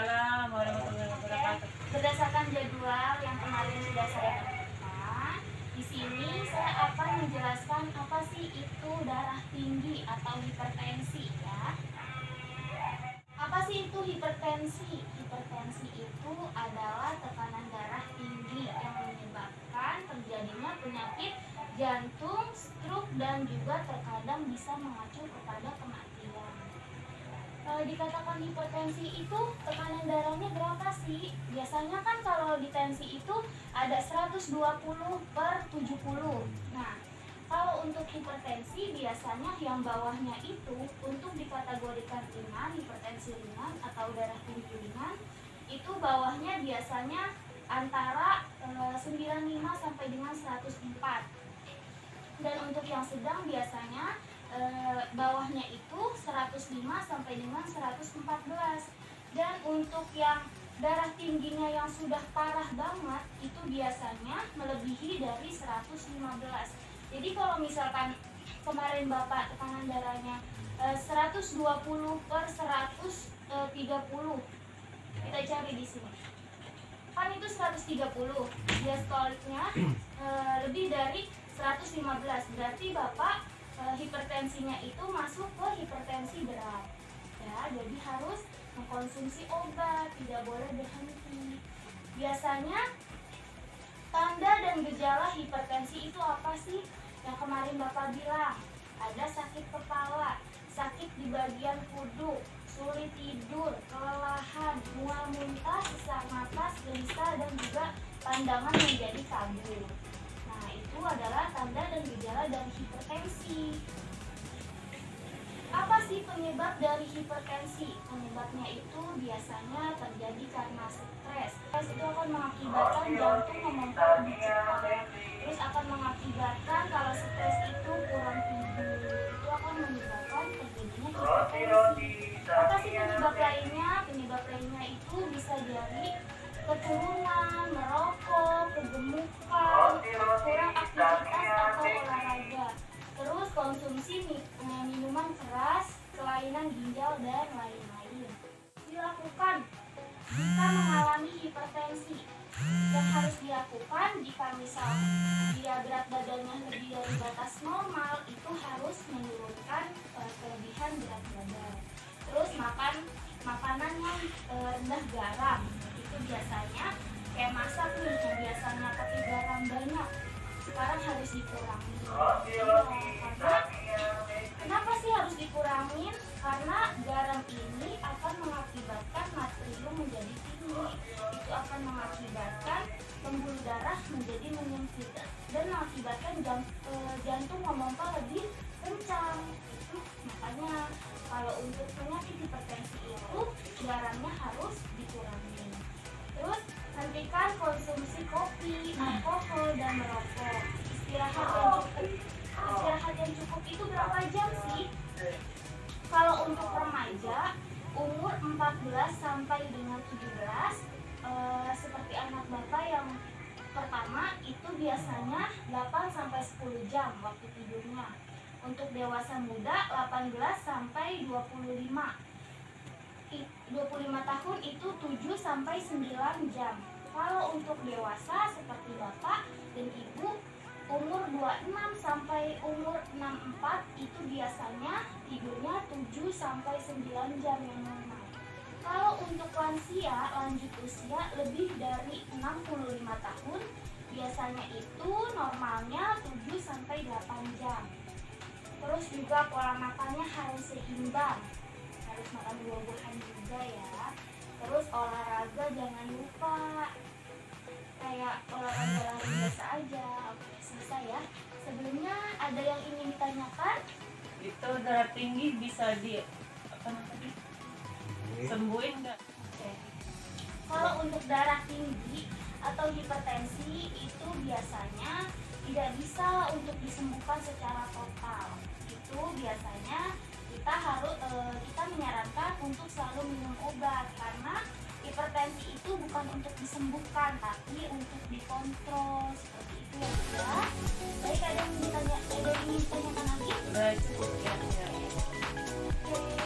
Waalaikumsalam warahmatullahi wabarakatuh. Berdasarkan jadwal yang kemarin sudah saya tentukan, di sini saya akan menjelaskan apa sih itu darah tinggi atau hipertensi ya. Apa sih itu hipertensi? Hipertensi itu adalah tekanan darah tinggi yang menyebabkan terjadinya penyakit jantung, stroke, dan juga terkadang bisa mengacu kepada kematian. Kalau dikatakan hipertensi itu tekanan darahnya berapa sih? Biasanya kan kalau di tensi itu ada 120/70. Nah, kalau untuk hipertensi biasanya yang bawahnya itu untuk dikategorikan ringan, hipertensi ringan atau darah tinggi ringan, itu bawahnya biasanya antara 95 sampai dengan 104. Dan untuk yang sedang biasanya bawahnya itu 105 sampai dengan 114. Dan untuk yang darah tingginya yang sudah parah banget itu biasanya melebihi dari 115. Jadi kalau misalkan kemarin Bapak tekanan darahnya 120/130, kita cari di sini. Kan itu 130, diastoliknya lebih dari 115, berarti Bapak hipertensinya itu masuk ke hipertensi berat ya. Jadi harus mengkonsumsi obat, tidak boleh berhenti. Biasanya tanda dan gejala hipertensi itu apa sih? Yang kemarin Bapak bilang, ada sakit kepala, sakit di bagian kudu, sulit tidur, kelelahan, mual muntah, sesak napas, gelisah, dan juga pandangan menjadi kabur. Nah, itu adalah tanda dan gejala dari hipertensi. Apa sih penyebab dari hipertensi? Penyebabnya itu biasanya terjadi karena stres. Stres itu akan mengakibatkan jantung memompa lebih cepat. Terus akan mengakibatkan kalau stres itu kurang tidur, itu akan menyebabkan terjadinya hipertensi. Apa sih penyebab lainnya? Penyebab lainnya itu bisa dari keturunan, merokok, kegemukan, kurang aktivitas atau olahraga, terus konsumsi minuman keras, kelainan ginjal, dan lain-lain. Dilakukan jika mengalami hipertensi. Yang harus dilakukan jika misal dia berat badannya lebih dari batas normal, itu harus menurunkan kelebihan berat badan. Terus makan makanan yang rendah garam. Itu biasanya kayak masak nih, yang biasanya pakai garam banyak, sekarang harus dikurangi. Kenapa sih harus dikurangin? Karena garam ini akan mengakibatkan natrium menjadi tinggi. Itu akan mengakibatkan pembuluh darah menjadi menyempit dan mengakibatkan jantung memompa lebih kencang. Makanya kalau untuk penyakit hipertensi itu garamnya harus dikurangi. Terus hentikan konsumsi kopi, alkohol, dan merokok. Istirahat yang cukup itu berapa jam sih? Kalau untuk remaja umur 14 sampai dengan 17, seperti anak Bapak yang pertama itu biasanya 8 sampai 10 jam waktu tidurnya. Untuk dewasa muda 18 sampai 25. 25 tahun itu 7 sampai 9 jam. Kalau untuk dewasa seperti Bapak dan Ibu umur 26 sampai umur 64 itu biasanya tidurnya 7 sampai 9 jam yang normal. Kalau untuk lansia lanjut usia lebih dari 65 tahun biasanya itu normalnya 7 sampai 8 jam. Terus juga pola makannya harus seimbang. Harus makan buah-buahan juga ya. Terus olahraga jangan lupa, kayak olahraga lari biasa aja. Oke, selesai ya. Sebelumnya ada yang ingin ditanyakan? Itu darah tinggi bisa sembuhin nggak? Oke. Kalau untuk darah tinggi atau hipertensi itu biasanya tidak bisa untuk disembuhkan secara total. Itu biasanya kita menyarankan untuk selalu minum obat, karena hipertensi itu bukan untuk disembuhkan tapi untuk dikontrol, seperti itu ya. Baik, ada yang ingin ditanyakan lagi? Udah cukup ya. Oke.